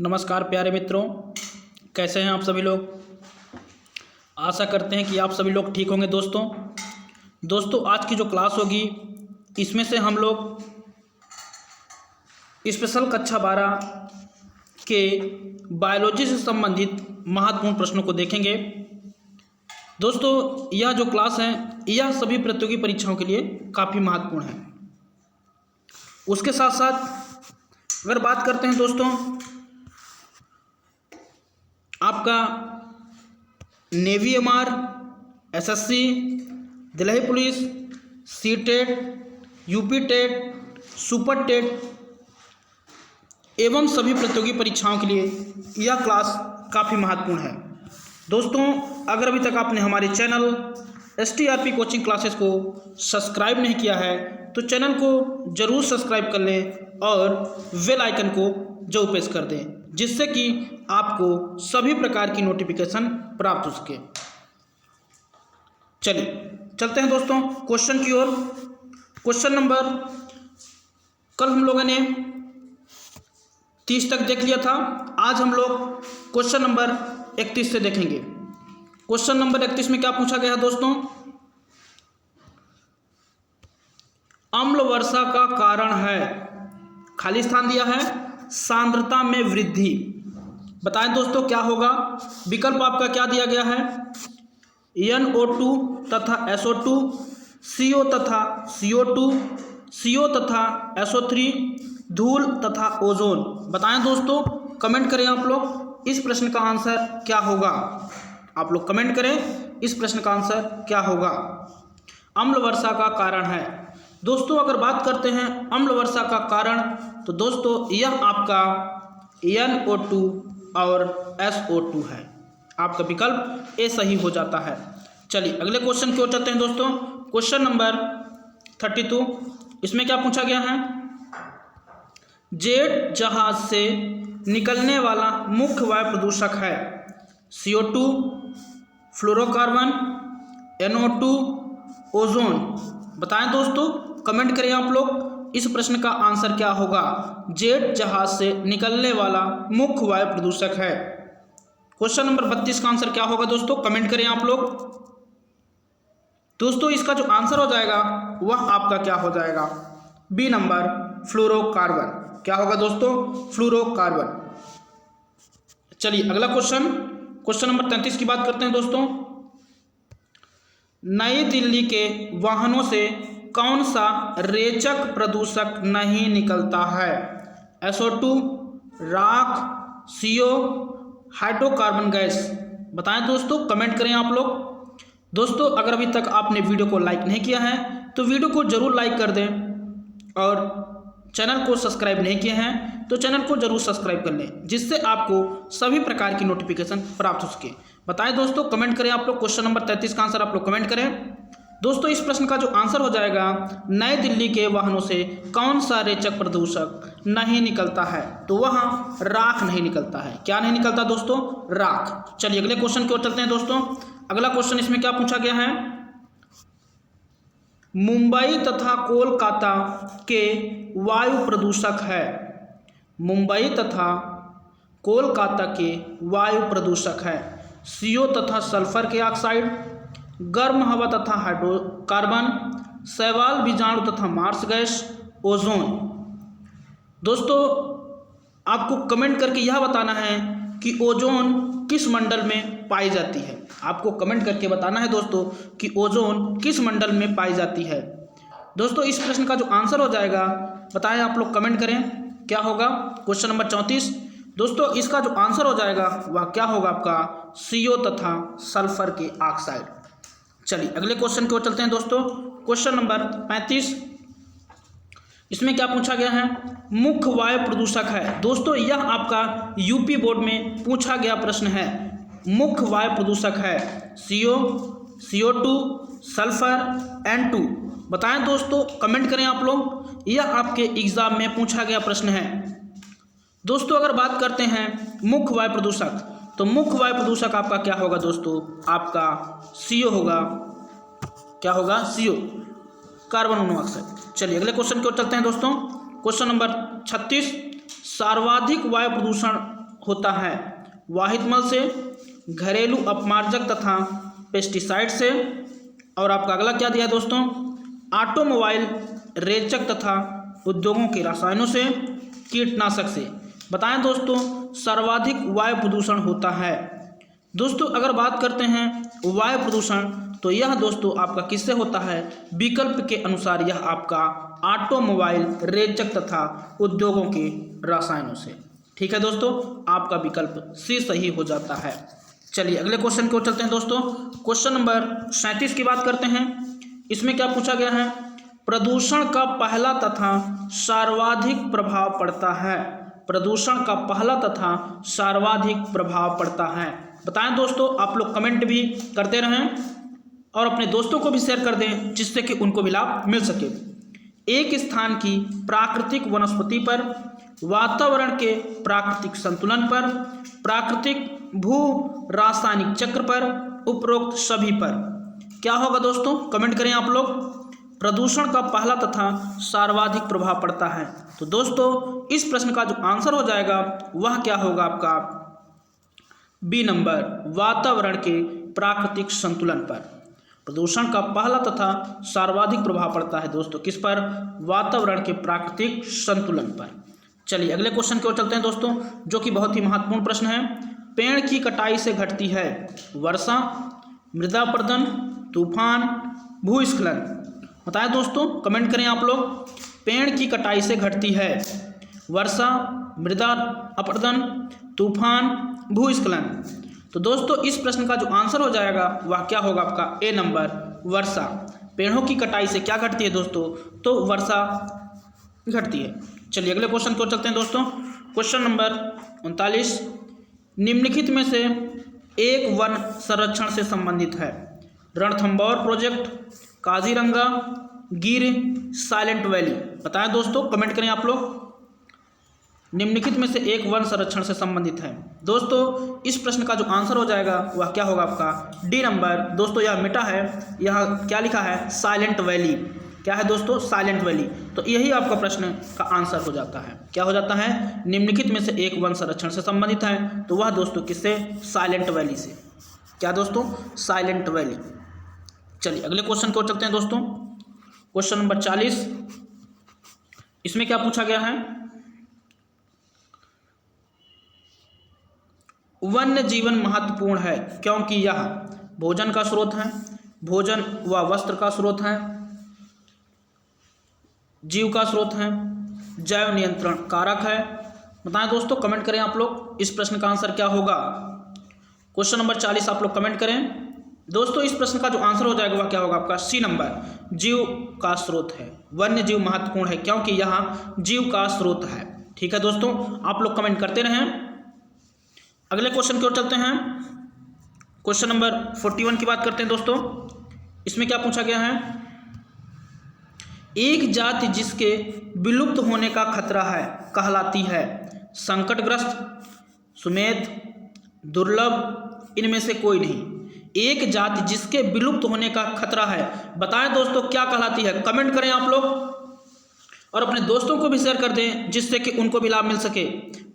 नमस्कार प्यारे मित्रों, कैसे हैं आप सभी लोग। आशा करते हैं कि आप सभी लोग ठीक होंगे। दोस्तों आज की जो क्लास होगी इसमें से हम लोग स्पेशल कक्षा 12 के बायोलॉजी से संबंधित महत्वपूर्ण प्रश्नों को देखेंगे। दोस्तों यह जो क्लास है यह सभी प्रतियोगी परीक्षाओं के लिए काफ़ी महत्वपूर्ण है। उसके साथ साथ अगर बात करते हैं दोस्तों आपका navy MR, SSC, Delhi police, CTET, UP TET, super TET एवं सभी प्रतियोगी परीक्षाओं के लिए यह क्लास काफ़ी महत्वपूर्ण है। दोस्तों अगर अभी तक आपने हमारे चैनल STRP कोचिंग क्लासेस को सब्सक्राइब नहीं किया है तो चैनल को ज़रूर सब्सक्राइब कर लें और बेल आइकन को जरूर प्रेस कर दें, जिससे कि आपको सभी प्रकार की नोटिफिकेशन प्राप्त हो सके। चलिए चलते हैं दोस्तों क्वेश्चन की ओर। क्वेश्चन नंबर कल हम लोगों ने 30 तक देख लिया था। आज हम लोग क्वेश्चन नंबर 31 से देखेंगे। क्वेश्चन नंबर 31 में क्या पूछा गया है दोस्तों? अम्ल वर्षा का कारण है, खाली स्थान दिया है, सांद्रता में वृद्धि। बताएं दोस्तों क्या होगा? विकल्प आपका क्या दिया गया है? NO2 तथा SO2, CO तथा CO2, CO तथा SO3, धूल तथा ओजोन। बताएं दोस्तों, कमेंट करें आप लोग इस प्रश्न का आंसर क्या होगा। आप लोग कमेंट करें इस प्रश्न का आंसर क्या होगा। अम्ल वर्षा का कारण है। दोस्तों अगर बात करते हैं अम्ल वर्षा का कारण तो दोस्तों यह आपका NO2 और SO2 है। आपका विकल्प ए सही हो जाता है। चलिए अगले क्वेश्चन की ओर चलते हैं दोस्तों। क्वेश्चन नंबर 32, इसमें क्या पूछा गया है? जेट जहाज से निकलने वाला मुख्य वायु प्रदूषक है CO2, फ्लोरोकार्बन, NO2, ओजोन। बताएं दोस्तों, कमेंट करें आप लोग इस प्रश्न का आंसर क्या होगा। जेट जहाज से निकलने वाला मुख्य वायु प्रदूषक है। क्वेश्चन नंबर 32 का आंसर क्या होगा दोस्तों? कमेंट करें आप लोग। दोस्तों इसका जो आंसर हो जाएगा वह आपका क्या हो जाएगा? B number, fluorocarbon. क्या होगा दोस्तों? फ्लोरोकार्बन। चलिए अगला क्वेश्चन, क्वेश्चन नंबर 33 की बात करते हैं दोस्तों। नई दिल्ली के वाहनों से कौन सा रेचक प्रदूषक नहीं निकलता है? SO2, राख, CO, हाइड्रोकार्बन गैस। बताएं दोस्तों, कमेंट करें आप लोग। दोस्तों अगर अभी तक आपने वीडियो को लाइक नहीं किया है तो वीडियो को जरूर लाइक कर दें और चैनल को सब्सक्राइब नहीं किए हैं तो चैनल को जरूर सब्सक्राइब कर लें, जिससे आपको सभी प्रकार की नोटिफिकेशन प्राप्त हो सके। बताएं दोस्तों, कमेंट करें आप लोग। क्वेश्चन नंबर 33 का आंसर आप लोग कमेंट करें। दोस्तों इस प्रश्न का जो आंसर हो जाएगा, नई दिल्ली के वाहनों से कौन सा रेचक प्रदूषक नहीं निकलता है? तो वहाँ राख नहीं निकलता है। क्या नहीं निकलता दोस्तों? राख। चलिए अगले क्वेश्चन की ओर चलते हैं दोस्तों। अगला क्वेश्चन इसमें क्या पूछा गया है? मुंबई तथा कोलकाता के वायु प्रदूषक है। मुंबई तथा कोलकाता के वायु प्रदूषक है CO तथा सल्फर के ऑक्साइड, गर्म हवा तथा हाइड्रोकार्बन, शैवाल बीजाणु तथा मार्स गैस, ओजोन। दोस्तों आपको कमेंट करके यह बताना है कि ओजोन किस मंडल में पाई जाती है। आपको कमेंट करके बताना है दोस्तों कि ओजोन किस मंडल में पाई जाती है। दोस्तों इस प्रश्न का जो आंसर हो जाएगा, बताएं आप लोग, कमेंट करें क्या होगा। क्वेश्चन नंबर 34, दोस्तों इसका जो आंसर हो जाएगा वह क्या होगा? आपका CO तथा सल्फर के ऑक्साइड। चलिए अगले क्वेश्चन की ओर चलते हैं दोस्तों। क्वेश्चन नंबर 35, इसमें क्या पूछा गया है? मुख्य वायु प्रदूषक है। दोस्तों यह आपका यूपी बोर्ड में पूछा गया प्रश्न है। मुख्य वायु प्रदूषक है CO, CO2, सल्फर, N2। बताएं दोस्तों, कमेंट करें आप लोग। यह आपके एग्जाम में पूछा गया प्रश्न है। दोस्तों अगर बात करते हैं मुख्य वायु प्रदूषक तो मुख्य वायु प्रदूषक आपका क्या होगा दोस्तों? आपका CO होगा। क्या होगा? CO, carbon monoxide. चलिए अगले क्वेश्चन की ओर चलते हैं दोस्तों। क्वेश्चन नंबर 36, सर्वाधिक वायु प्रदूषण होता है? वाहित मल से, घरेलू अपमार्जक तथा पेस्टिसाइड से, और आपका अगला क्या दिया है दोस्तों? ऑटोमोबाइल रेचक तथा उद्योगों के रसायनों से, कीटनाशक से। बताएं दोस्तों सर्वाधिक वायु प्रदूषण होता है। दोस्तों अगर बात करते हैं वायु प्रदूषण तो यह दोस्तों आपका किससे होता है? विकल्प के अनुसार यह आपका ऑटोमोबाइल रेचक तथा उद्योगों के रसायनों से। ठीक है दोस्तों, आपका विकल्प सी सही हो जाता है। चलिए अगले क्वेश्चन की ओर चलते हैं दोस्तों। क्वेश्चन नंबर 37 की बात करते हैं। इसमें क्या पूछा गया है? प्रदूषण का पहला तथा सर्वाधिक प्रभाव पड़ता है। प्रदूषण का पहला तथा सर्वाधिक प्रभाव पड़ता है। बताएं दोस्तों, आप लोग कमेंट भी करते रहें और अपने दोस्तों को भी शेयर कर दें जिससे कि उनको भी लाभ मिल सके। एक स्थान की प्राकृतिक वनस्पति पर, वातावरण के प्राकृतिक संतुलन पर, प्राकृतिक भू रासायनिक चक्र पर, उपरोक्त सभी पर। क्या होगा दोस्तों? कमेंट करें आप लोग। प्रदूषण का पहला तथा सर्वाधिक प्रभाव पड़ता है। तो दोस्तों इस प्रश्न का जो आंसर हो जाएगा वह क्या होगा? आपका बी नंबर, वातावरण के प्राकृतिक संतुलन पर। प्रदूषण का पहला तथा सर्वाधिक प्रभाव पड़ता है दोस्तों किस पर? वातावरण के प्राकृतिक संतुलन पर। चलिए अगले क्वेश्चन की ओर चलते हैं दोस्तों, जो कि बहुत ही महत्वपूर्ण प्रश्न है। पेड़ की कटाई से घटती है वर्षा, मृदा अपरदन, तूफान, भूस्खलन। बताएं दोस्तों, कमेंट करें आप लोग। पेड़ की कटाई से घटती है वर्षा, मृदा अपरदन, तूफान, भूस्खलन। तो दोस्तों इस प्रश्न का जो आंसर हो जाएगा वह क्या होगा? आपका ए नंबर, वर्षा। पेड़ों की कटाई से क्या घटती है दोस्तों? तो वर्षा घटती है। चलिए अगले क्वेश्चन की ओर चलते हैं दोस्तों। क्वेश्चन नंबर 39, निम्नलिखित में से एक वन संरक्षण से संबंधित है? रणथंभौर प्रोजेक्ट, काजीरंगा, गिर, साइलेंट वैली। बताएं दोस्तों, कमेंट करें आप लोग। निम्नलिखित में से एक वन संरक्षण से संबंधित है। दोस्तों इस प्रश्न का जो आंसर हो जाएगा वह क्या होगा? आपका डी नंबर। दोस्तों यह मिटा है, यह क्या लिखा है? Silent valley. क्या है दोस्तों? Silent valley. तो यही आपका प्रश्न का आंसर हो जाता है। क्या हो जाता है? निम्नलिखित में से एक वन संरक्षण से संबंधित है, तो वह दोस्तों किससे? साइलेंट वैली से। क्या दोस्तों? Silent valley. चलिए अगले क्वेश्चन की ओर चलते हैं दोस्तों। क्वेश्चन नंबर 40, इसमें क्या पूछा गया है? वन्य जीवन महत्वपूर्ण है क्योंकि यह भोजन का स्रोत है, भोजन व वस्त्र का स्रोत है, जीव का स्रोत है, जैव नियंत्रण कारक है। बताएं दोस्तों, कमेंट करें आप लोग। इस प्रश्न का आंसर क्या होगा? क्वेश्चन नंबर 40 आप लोग कमेंट करें। दोस्तों इस प्रश्न का जो आंसर हो जाएगा वह क्या होगा? आपका सी नंबर, जीव का स्रोत है। वन्य जीव महत्वपूर्ण है क्योंकि यह जीव का स्रोत है। ठीक है दोस्तों, आप लोग कमेंट करते रहें। अगले क्वेश्चन की ओर चलते हैं। क्वेश्चन नंबर 41 की बात करते हैं दोस्तों। इसमें क्या पूछा गया है? एक जाति जिसके विलुप्त होने का खतरा है कहलाती है संकटग्रस्त, सुमेध, दुर्लभ, इनमें से कोई नहीं। एक जाति जिसके विलुप्त होने का खतरा है, बताएं दोस्तों क्या कहलाती है? कमेंट करें आप लोग और अपने दोस्तों को भी शेयर कर दें जिससे कि उनको भी लाभ मिल सके।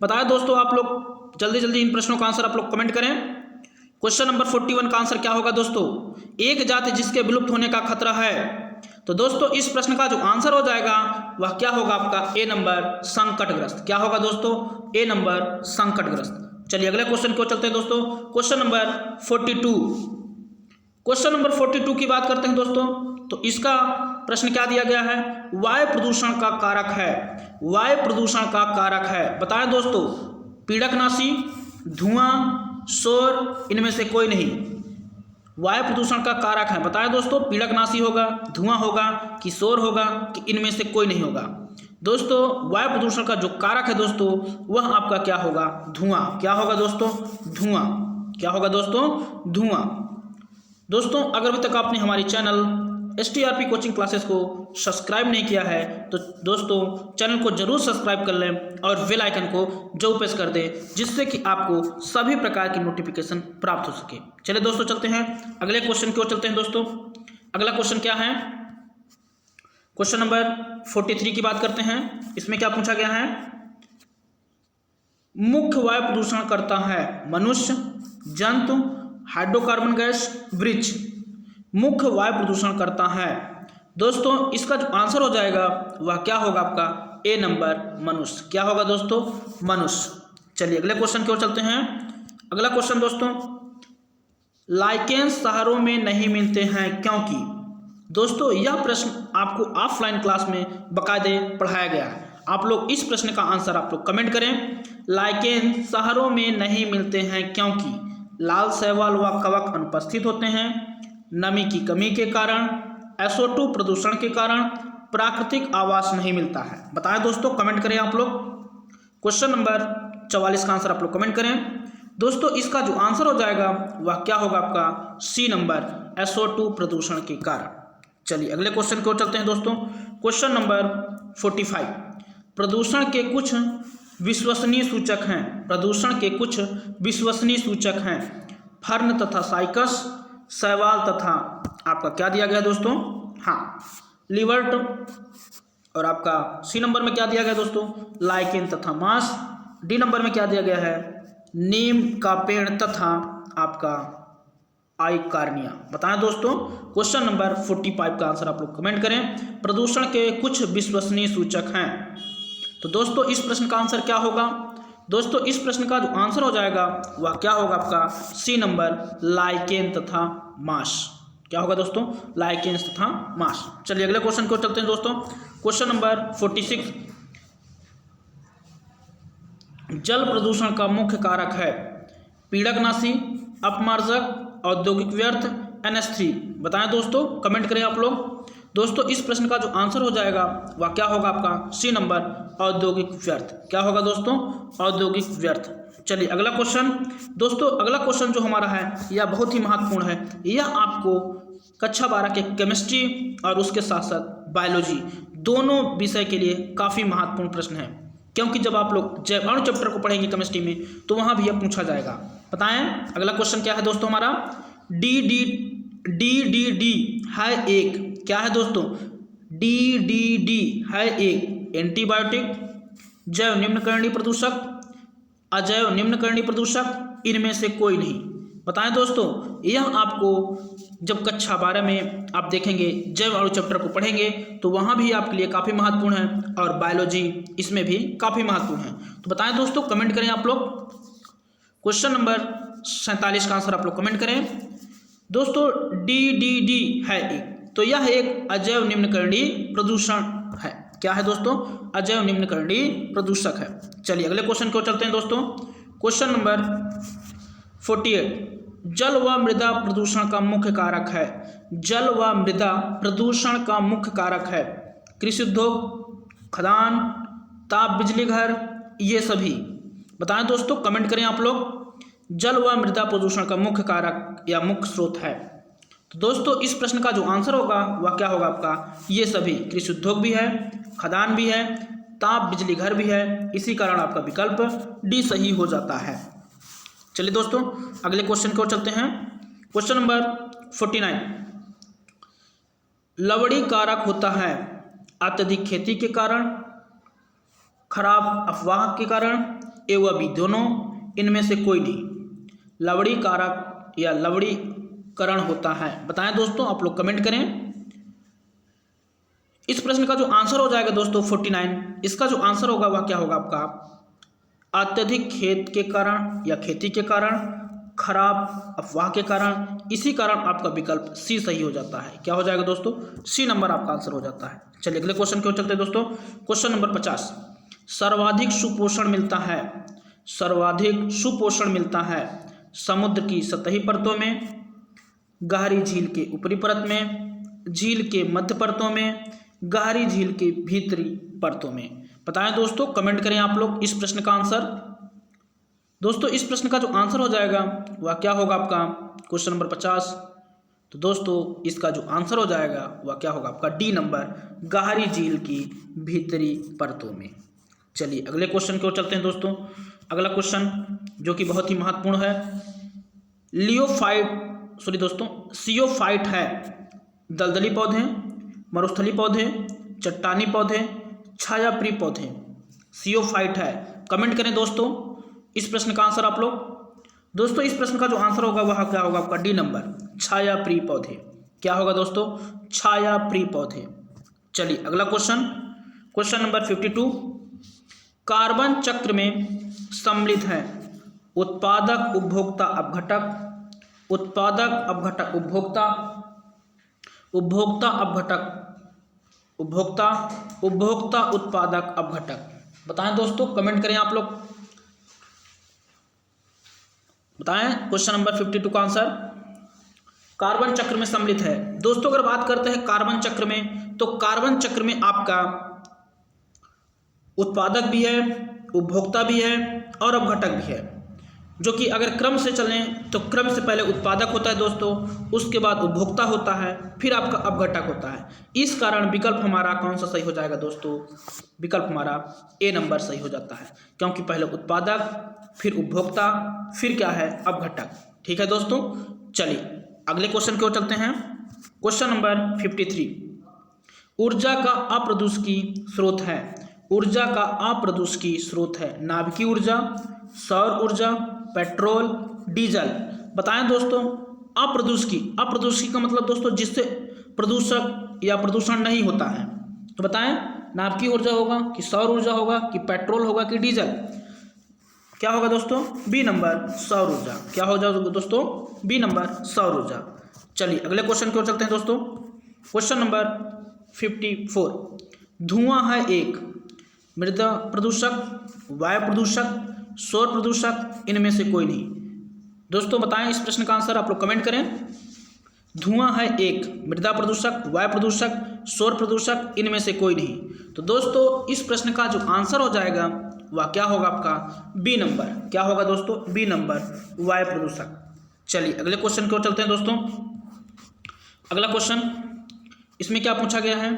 बताएं दोस्तों, आप लोग जल्दी जल्दी इन प्रश्नों का आंसर आप लोग कमेंट करें। क्वेश्चन नंबर 41 का आंसर क्या होगा दोस्तों? एक जाति जिसके विलुप्त होने का खतरा है। तो दोस्तों इस प्रश्न का जो आंसर हो जाएगा वह क्या होगा? आपका ए नंबर, संकटग्रस्त। क्या होगा दोस्तों? ए नंबर, संकटग्रस्त। चलिए अगले क्वेश्चन को चलते हैं दोस्तों। Question number 42। क्वेश्चन नंबर 42 की बात करते हैं दोस्तों। तो इसका प्रश्न क्या दिया गया है? वायु प्रदूषण का कारक है। वायु प्रदूषण का कारक है। बताएं दोस्तों, पीड़कनाशी, धुआं, शोर, इनमें से कोई नहीं। वायु प्रदूषण का कारक है। बताएं दोस्तों, पीड़कनाशी होगा, धुआं होगा कि शोर होगा कि इनमें से कोई नहीं होगा? दोस्तों वायु प्रदूषण का जो कारक है दोस्तों वह आपका क्या होगा? धुआं। क्या होगा दोस्तों? धुआं। क्या होगा दोस्तों? धुआं। दोस्तों अगर अभी तक आपने हमारी चैनल STRP कोचिंग क्लासेस को सब्सक्राइब नहीं किया है तो दोस्तों चैनल को जरूर सब्सक्राइब कर लें और बेल आइकन को जरूर प्रेस कर दें जिससे कि आपको सभी प्रकार की नोटिफिकेशन प्राप्त हो सके। चलिए दोस्तों चलते हैं अगले क्वेश्चन की ओर चलते हैं दोस्तों। अगला क्वेश्चन क्या है? क्वेश्चन नंबर 43 की बात करते हैं। इसमें क्या पूछा गया है? मुख्य वायु प्रदूषण करता है मनुष्य, जंतु, हाइड्रोकार्बन गैस, वृक्ष। मुख्य वायु प्रदूषण करता है दोस्तों, इसका जो आंसर हो जाएगा वह क्या होगा आपका ए नंबर मनुष्य। क्या होगा दोस्तों? मनुष्य। चलिए अगले क्वेश्चन की ओर चलते हैं। अगला क्वेश्चन दोस्तों, लाइकेंस शहरों में नहीं मिलते हैं क्योंकि। दोस्तों यह प्रश्न आपको ऑफलाइन क्लास में बाकायदे पढ़ाया गया है। आप लोग इस प्रश्न का आंसर आप लोग कमेंट करें। लाइकेंस शहरों में नहीं मिलते हैं क्योंकि लाल शैवाल व कवक अनुपस्थित होते हैं, नमी की कमी के कारण, SO2 प्रदूषण के कारण, प्राकृतिक आवास नहीं मिलता है। बताएं दोस्तों, कमेंट करें आप लोग। क्वेश्चन नंबर 44 का आंसर आप लोग कमेंट करें। दोस्तों इसका जो आंसर हो जाएगा वह क्या होगा आपका सी नंबर, SO2 प्रदूषण के कारण। चलिए अगले क्वेश्चन की ओर चलते हैं दोस्तों। क्वेश्चन नंबर 45, प्रदूषण के कुछ विश्वसनीय सूचक हैं। प्रदूषण के कुछ विश्वसनीय सूचक हैं फर्न तथा साइकस, शैवाल तथा आपका क्या दिया गया दोस्तों, हाँ लिवर्ट, और आपका सी नंबर में क्या दिया गया दोस्तों, लाइकेन तथा मांस। डी नंबर में क्या दिया गया है, नीम का पेड़ तथा आपका आइकार्निया। बताएं दोस्तों। क्वेश्चन नंबर 45 का आंसर आप लोग कमेंट करें। प्रदूषण के कुछ विश्वसनीय सूचक हैं। तो दोस्तों इस प्रश्न का आंसर क्या होगा? दोस्तों इस प्रश्न का जो आंसर हो जाएगा वह क्या होगा आपका सी नंबर, लाइकेन तथा मास। क्या होगा दोस्तों, लाइकेन तथा मास। चलिए अगले क्वेश्चन को चलते हैं दोस्तों। क्वेश्चन नंबर 46, जल प्रदूषण का मुख्य कारक है पीड़कनाशी, अपमार्जक, औद्योगिक व्यर्थ, NH3। बताएं दोस्तों, कमेंट करें आप लोग। दोस्तों इस प्रश्न का जो आंसर हो जाएगा वह क्या होगा आपका सी नंबर, औद्योगिक व्यर्थ। क्या होगा दोस्तों, औद्योगिक व्यर्थ। चलिए अगला क्वेश्चन दोस्तों, अगला क्वेश्चन जो हमारा है यह बहुत ही महत्वपूर्ण है। यह आपको कक्षा 12 के केमिस्ट्री और उसके साथ साथ बायोलॉजी दोनों विषय के लिए काफ़ी महत्वपूर्ण प्रश्न है, क्योंकि जब आप लोग जैव अणु चैप्टर को पढ़ेंगे केमिस्ट्री में तो वहाँ भी यह पूछा जाएगा। बताएं अगला क्वेश्चन क्या है दोस्तों हमारा, DDD है एक, क्या है दोस्तों, DDD है एक एंटीबायोटिक, जैव निम्नकरणीय प्रदूषक, अजैव निम्नकरणीय प्रदूषक, इनमें से कोई नहीं। बताएं दोस्तों, यह आपको जब कक्षा 12 में आप देखेंगे जैव अणु चैप्टर को पढ़ेंगे तो वहाँ भी आपके लिए काफ़ी महत्वपूर्ण है, और बायोलॉजी इसमें भी काफ़ी महत्वपूर्ण है। तो बताएं दोस्तों, कमेंट करें आप लोग। क्वेश्चन नंबर 47 का आंसर आप लोग कमेंट करें। दोस्तों DDD है एक, तो यह एक अजैव निम्नकरणीय प्रदूषण है। क्या है दोस्तों, अजैव निम्नकरणीय प्रदूषक है। चलिए अगले क्वेश्चन को चलते हैं दोस्तों। क्वेश्चन नंबर 48, जल व मृदा प्रदूषण का मुख्य कारक है। जल व मृदा प्रदूषण का मुख्य कारक है कृषि उद्योग, खदान, ताप बिजली घर, ये सभी। बताएं दोस्तों, कमेंट करें आप लोग। जल व मृदा प्रदूषण का मुख्य कारक या मुख्य स्रोत है। तो दोस्तों इस प्रश्न का जो आंसर होगा वह क्या होगा आपका, ये सभी। कृषि उद्योग भी है, खदान भी है, ताप बिजली घर भी है, इसी कारण आपका विकल्प डी सही हो जाता है। चलिए दोस्तों अगले क्वेश्चन की ओर चलते हैं। क्वेश्चन नंबर 49, लवड़ी कारक होता है अत्यधिक खेती के कारण, खराब अफवाह के कारण, एवं भी दोनों, इनमें से कोई नहीं। लवड़ी कारक या लवड़ीकरण होता है। बताएं दोस्तों, आप लोग कमेंट करें। इस प्रश्न का जो आंसर हो जाएगा दोस्तों 49, इसका जो आंसर होगा वह क्या होगा आपका, अत्यधिक खेत के कारण या खेती के कारण, खराब अफवाह के कारण, इसी कारण आपका विकल्प सी सही हो जाता है। क्या हो जाएगा दोस्तों, सी नंबर आपका आंसर हो जाता है। चलिए अगले क्वेश्चन की ओर चलते हैं दोस्तों। क्वेश्चन नंबर 50, सर्वाधिक सुपोषण मिलता है। सर्वाधिक सुपोषण मिलता है समुद्र की सतही परतों में, गहरी झील के ऊपरी परत में, झील के मध्य परतों में, गहरी झील के भीतरी परतों में। बताएं दोस्तों, कमेंट करें आप लोग इस प्रश्न का आंसर। दोस्तों इस प्रश्न का जो आंसर हो जाएगा वह क्या होगा आपका, क्वेश्चन नंबर 50। तो दोस्तों इसका जो आंसर हो जाएगा वह क्या होगा आपका, डी नंबर, गहरी झील की भीतरी परतों में। चलिए अगले क्वेश्चन की ओर चलते हैं दोस्तों। अगला क्वेश्चन जो कि बहुत ही महत्वपूर्ण है, सियोफाइट है दलदली पौधे, मरुस्थली पौधे, चट्टानी पौधे, छायाप्रिय पौधे। सियोफाइट है, कमेंट करें दोस्तों। इस प्रश्न का आंसर आप लोग दोस्तों, इस प्रश्न का जो आंसर होगा वह क्या होगा आपका डी नंबर, छाया प्रिय पौधे। क्या होगा दोस्तों, छाया प्रिय पौधे। चलिए अगला क्वेश्चन, क्वेश्चन नंबर 52। कार्बन चक्र में सम्मिलित है उत्पादक, उपभोक्ता, अपघटक, उत्पादक, अपघटक, उपभोक्ता, उपभोक्ता, अपघटक, उपभोक्ता, उपभोक्ता, उत्पादक, अपघटक। बताएं दोस्तों, कमेंट करें आप लोग, बताएं क्वेश्चन नंबर 52 का आंसर। कार्बन चक्र में सम्मिलित है दोस्तों, अगर बात करते हैं कार्बन चक्र में, तो कार्बन चक्र में आपका उत्पादक भी है, उपभोक्ता भी है और अपघटक भी है, जो कि अगर क्रम से चलें तो क्रम से पहले उत्पादक होता है दोस्तों, उसके बाद उपभोक्ता होता है, फिर आपका अपघटक होता है। इस कारण विकल्प हमारा कौन सा सही हो जाएगा दोस्तों, विकल्प हमारा ए नंबर सही हो जाता है, क्योंकि पहले उत्पादक, फिर उपभोक्ता, फिर क्या है, अपघटक। ठीक है दोस्तों, चलिए अगले क्वेश्चन की ओर चलते हैं। Question number 53। ऊर्जा का अप्रदूषकी स्रोत है, ऊर्जा का अप्रदूषकी स्रोत है नाभिकीय ऊर्जा, सौर ऊर्जा, पेट्रोल, डीजल। बताएं दोस्तों, अप्रदूषकी, अप्रदूषकी का मतलब दोस्तों जिससे प्रदूषक या प्रदूषण नहीं होता है, तो बताएं नाभिकीय ऊर्जा होगा कि सौर ऊर्जा होगा कि पेट्रोल होगा कि डीजल। क्या होगा दोस्तों, बी नंबर, सौर ऊर्जा। क्या हो जाएगा दोस्तों, बी नंबर, सौर ऊर्जा। चलिए अगले क्वेश्चन की ओर चलते हैं दोस्तों। Question number 54। धुआं है एक मृदा प्रदूषक, वायु प्रदूषक, सौर प्रदूषक, इनमें से कोई नहीं। दोस्तों बताएं इस प्रश्न का आंसर, आप लोग कमेंट करें। धुआं है एक मृदा प्रदूषक, वायु प्रदूषक, सौर प्रदूषक, इनमें से कोई नहीं। तो दोस्तों इस प्रश्न का जो आंसर हो जाएगा वह क्या होगा आपका, बी नंबर। क्या होगा दोस्तों, बी नंबर, वायु प्रदूषक। चलिए अगले क्वेश्चन की ओर चलते हैं दोस्तों। अगला क्वेश्चन, इसमें क्या पूछा गया है,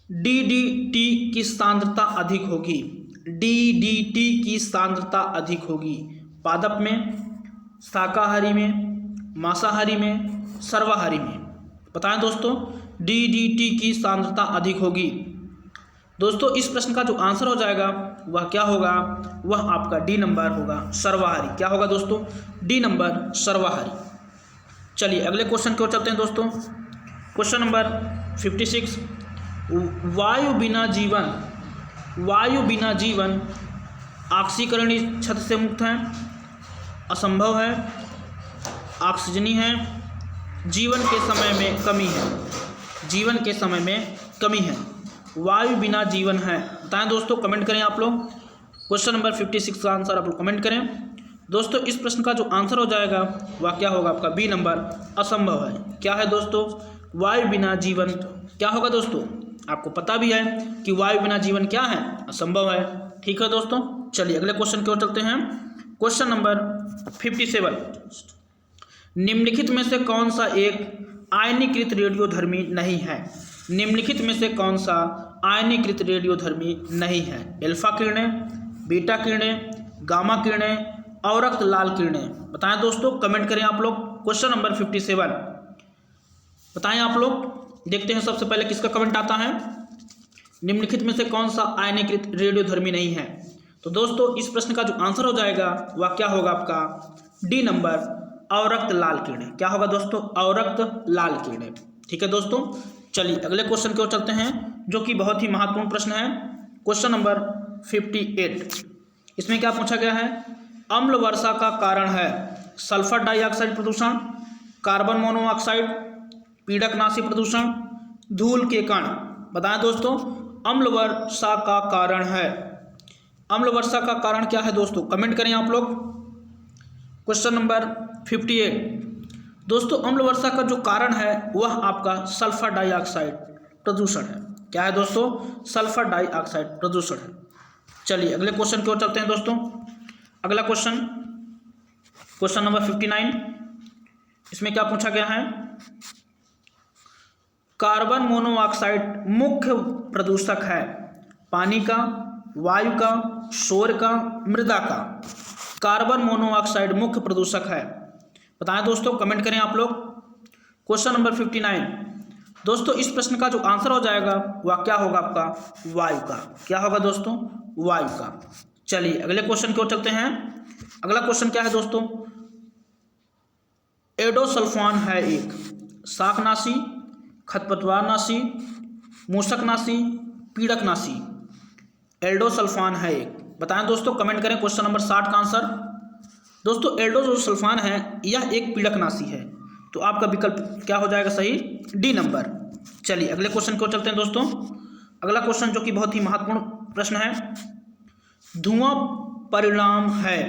डीडीटी की सांद्रता अधिक होगी, डीडीटी की सांद्रता अधिक होगी पादप में, शाकाहारी में, मांसाहारी में, सर्वाहारी में। बताएं दोस्तों, डीडीटी की सांद्रता अधिक होगी। दोस्तों इस प्रश्न का जो आंसर हो जाएगा वह क्या होगा, वह आपका डी नंबर होगा, सर्वाहारी। क्या होगा दोस्तों, डी नंबर, सर्वाहारी। चलिए अगले क्वेश्चन की ओर चलते हैं दोस्तों। Question number 56। वायु बिना जीवन, वायु बिना जीवन ऑक्सीकरणीय छत से मुक्त है, असंभव है, ऑक्सीजनी है, जीवन के समय में कमी है, जीवन के समय में कमी है, वायु बिना जीवन है। बताएं दोस्तों, कमेंट करें आप लोग। क्वेश्चन नंबर 56 का आंसर आप लोग कमेंट करें। दोस्तों इस प्रश्न का जो आंसर हो जाएगा वह क्या होगा आपका, बी नंबर, असंभव है। क्या है दोस्तों, वायु बिना जीवन। क्या होगा दोस्तों, आपको पता भी है कि वायु बिना जीवन क्या है, असंभव है। ठीक है दोस्तों, चलिए अगले क्वेश्चन की ओर चलते हैं। Question number 57। निम्नलिखित में से कौन सा एक आयनीकृत रेडियोधर्मी नहीं है, निम्नलिखित में से कौन सा आयनीकृत रेडियोधर्मी नहीं है, अल्फा किरणें, बीटा किरणें, गामा किरणें, अवरक्त लाल किरणें। बताएं दोस्तों, कमेंट करें आप लोग। क्वेश्चन नंबर 57 बताएं आप लोग। देखते हैं सबसे पहले किसका कमेंट आता है, निम्नलिखित में से कौन सा आयनीकृत रेडियोधर्मी नहीं है। तो दोस्तों इस प्रश्न का जो आंसर हो जाएगा वह क्या होगा आपका, डी नंबर, अवरक्त लाल किरणें। क्या होगा दोस्तों, अवरक्त लाल किरणें। ठीक है दोस्तों, चलिए अगले क्वेश्चन की ओर चलते हैं, जो कि बहुत ही महत्वपूर्ण प्रश्न है। Question number 58। इसमें क्या पूछा गया है, अम्ल वर्षा का कारण है सल्फर डाइऑक्साइड प्रदूषण, कार्बन मोनोऑक्साइड, पीड़कनाशी प्रदूषण, धूल के कण। बताएं दोस्तों, अम्ल वर्षा का कारण है, अम्ल वर्षा का कारण क्या है दोस्तों, कमेंट करें आप लोग। Question number 58। दोस्तों अम्ल वर्षा का जो कारण है वह आपका सल्फर डाइऑक्साइड प्रदूषण है। क्या है दोस्तों, सल्फर डाइऑक्साइड प्रदूषण है। चलिए अगले क्वेश्चन की ओर चलते हैं दोस्तों। अगला क्वेश्चन, क्वेश्चन नंबर 59। इसमें क्या पूछा गया है, कार्बन मोनोऑक्साइड मुख्य प्रदूषक है पानी का, वायु का, शोर का, मृदा का। कार्बन मोनोऑक्साइड मुख्य प्रदूषक है। बताएं दोस्तों, कमेंट करें आप लोग। Question number 59। दोस्तों इस प्रश्न का जो आंसर हो जाएगा वह क्या होगा आपका, वायु का। क्या होगा दोस्तों, वायु का। चलिए अगले क्वेश्चन की ओर चलते हैं। अगला क्वेश्चन क्या है दोस्तों, एडोसल्फान है एक शाकनाशी, खरपतवारनाशी, मूषकनाशी, पीड़कनाशी। एल्डोसल्फान है एक, बताएं दोस्तों, कमेंट करें क्वेश्चन नंबर 60 का आंसर। दोस्तों एल्डोसल्फान है यह एक पीड़कनाशी है, तो आपका विकल्प क्या हो जाएगा सही, डी नंबर। चलिए अगले क्वेश्चन की ओर चलते हैं दोस्तों। अगला क्वेश्चन जो कि बहुत ही महत्वपूर्ण प्रश्न है, धुआं परिणाम है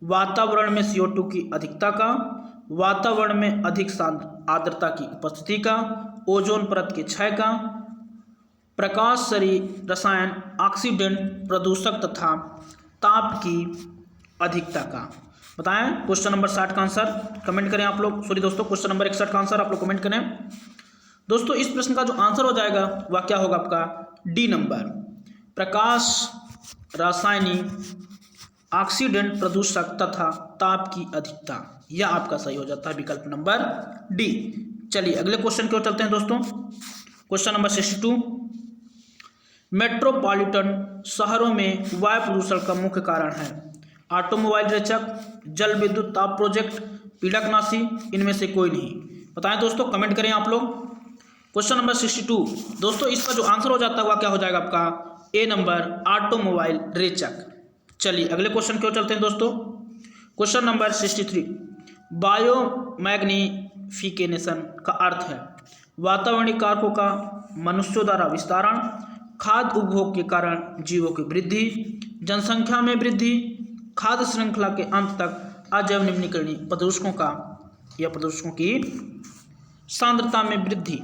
वातावरण में CO2 की अधिकता का, वातावरण में अधिक आर्द्रता की उपस्थिति का, ओजोन परत के क्षय का, प्रकाशकारी रसायन, ऑक्सीडेंट, प्रदूषक तथा ताप की अधिकता का। बताएं क्वेश्चन नंबर 60 का आंसर, कमेंट करें आप लोग। सॉरी दोस्तों, क्वेश्चन नंबर 61 का आंसर आप लोग कमेंट करें। दोस्तों इस प्रश्न का जो आंसर हो जाएगा वह क्या होगा आपका, डी नंबर, प्रकाश, रासायनिक, ऑक्सीडेंट, प्रदूषक तथा ताप की अधिकता, यह आपका सही हो जाता है विकल्प नंबर डी। चलिए अगले क्वेश्चन की ओर चलते हैं दोस्तों। क्वेश्चन नंबर 62, मेट्रोपॉलिटन शहरों में वायु प्रदूषण का मुख्य कारण है ऑटोमोबाइल रेचक, जल विद्युत ताप प्रोजेक्ट, पीड़कनाशी, इनमें से कोई नहीं। बताएं दोस्तों, कमेंट करें आप लोग। क्वेश्चन नंबर 62 दोस्तों, इसका जो आंसर हो जाता है वह क्या हो जाएगा आपका, ए नंबर, ऑटोमोबाइल रेचक। चलिए अगले क्वेश्चन की ओर चलते हैं दोस्तों। क्वेश्चन नंबर 63, बायोमैग्निफिकेशन का अर्थ है वातावरणीय कारकों का मनुष्यों द्वारा विस्तारण, खाद्य उपभोग के कारण जीवों की वृद्धि, जनसंख्या में वृद्धि, खाद्य श्रृंखला के अंत तक अजैव निम्नीकरणीय प्रदूषकों का या प्रदूषकों की सांद्रता में वृद्धि।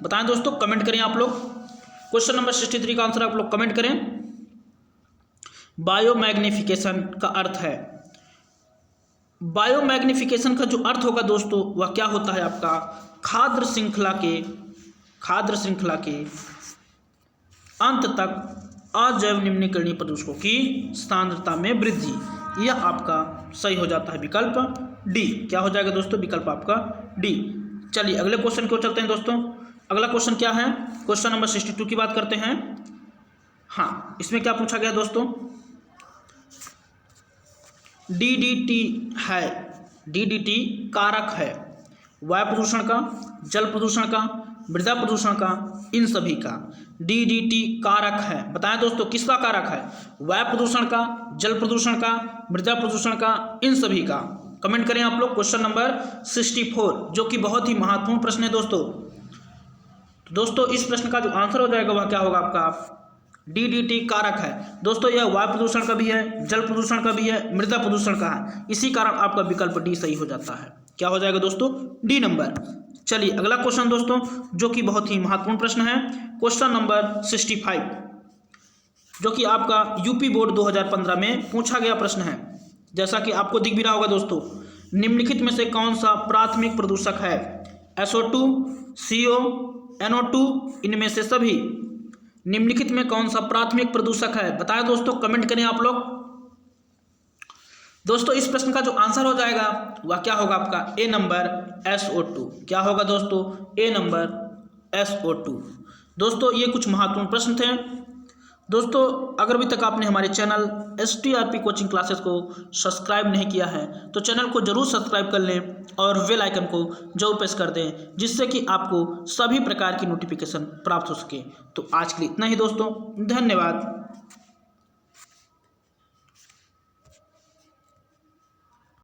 बताएं दोस्तों, कमेंट करें आप लोग। क्वेश्चन नंबर 63 का आंसर आप लोग कमेंट करें। बायोमैग्निफिकेशन का अर्थ है, बायोमैग्निफिकेशन का जो अर्थ होगा दोस्तों वह क्या होता है आपका, खाद्य श्रृंखला के अंत तक अजैव निम्नीकरणीय प्रदूषकों की सांद्रता में वृद्धि, यह आपका सही हो जाता है विकल्प डी। क्या हो जाएगा दोस्तों, विकल्प आपका डी। चलिए अगले क्वेश्चन की ओर चलते हैं दोस्तों। अगला क्वेश्चन क्या है, क्वेश्चन नंबर 62 की बात करते हैं। हाँ, इसमें क्या पूछा गया दोस्तों, DDT है, DDT कारक है वायु प्रदूषण का, जल प्रदूषण का, मृदा प्रदूषण का, इन सभी का। DDT कारक है, बताएं दोस्तों किसका कारक है, वायु प्रदूषण का, जल प्रदूषण का, मृदा प्रदूषण का, इन सभी का। कमेंट करें आप लोग। क्वेश्चन नंबर 64 जो कि बहुत ही महत्वपूर्ण प्रश्न है दोस्तों। तो दोस्तों इस प्रश्न का जो आंसर हो जाएगा वह क्या होगा आपका, DDT कारक है दोस्तों, यह वायु प्रदूषण का भी है, जल प्रदूषण का भी है, मृदा प्रदूषण का है, इसी कारण आपका विकल्प डी सही हो जाता है। क्या हो जाएगा दोस्तों, डी नंबर। चलिए अगला क्वेश्चन दोस्तों जो कि बहुत ही महत्वपूर्ण प्रश्न है, क्वेश्चन नंबर 65 जो कि आपका यूपी बोर्ड 2015 में पूछा गया प्रश्न है। जैसा कि आपको दिख भी रहा होगा दोस्तों, निम्नलिखित में से कौन सा प्राथमिक प्रदूषक है, SO2, CO, NO2, इनमें से सभी निम्नलिखित में कौन सा प्राथमिक प्रदूषक है, बताएं दोस्तों, कमेंट करें आप लोग। दोस्तों इस प्रश्न का जो आंसर हो जाएगा वह क्या होगा आपका, ए नंबर, SO2। क्या होगा दोस्तों, ए नंबर, SO2। दोस्तों ये कुछ महत्वपूर्ण प्रश्न थे दोस्तों। अगर अभी तक आपने हमारे चैनल STRP कोचिंग क्लासेस को सब्सक्राइब नहीं किया है तो चैनल को जरूर सब्सक्राइब कर लें और बेल आइकन को जरूर प्रेस कर दें, जिससे कि आपको सभी प्रकार की नोटिफिकेशन प्राप्त हो सके। तो आज के लिए इतना ही दोस्तों, धन्यवाद।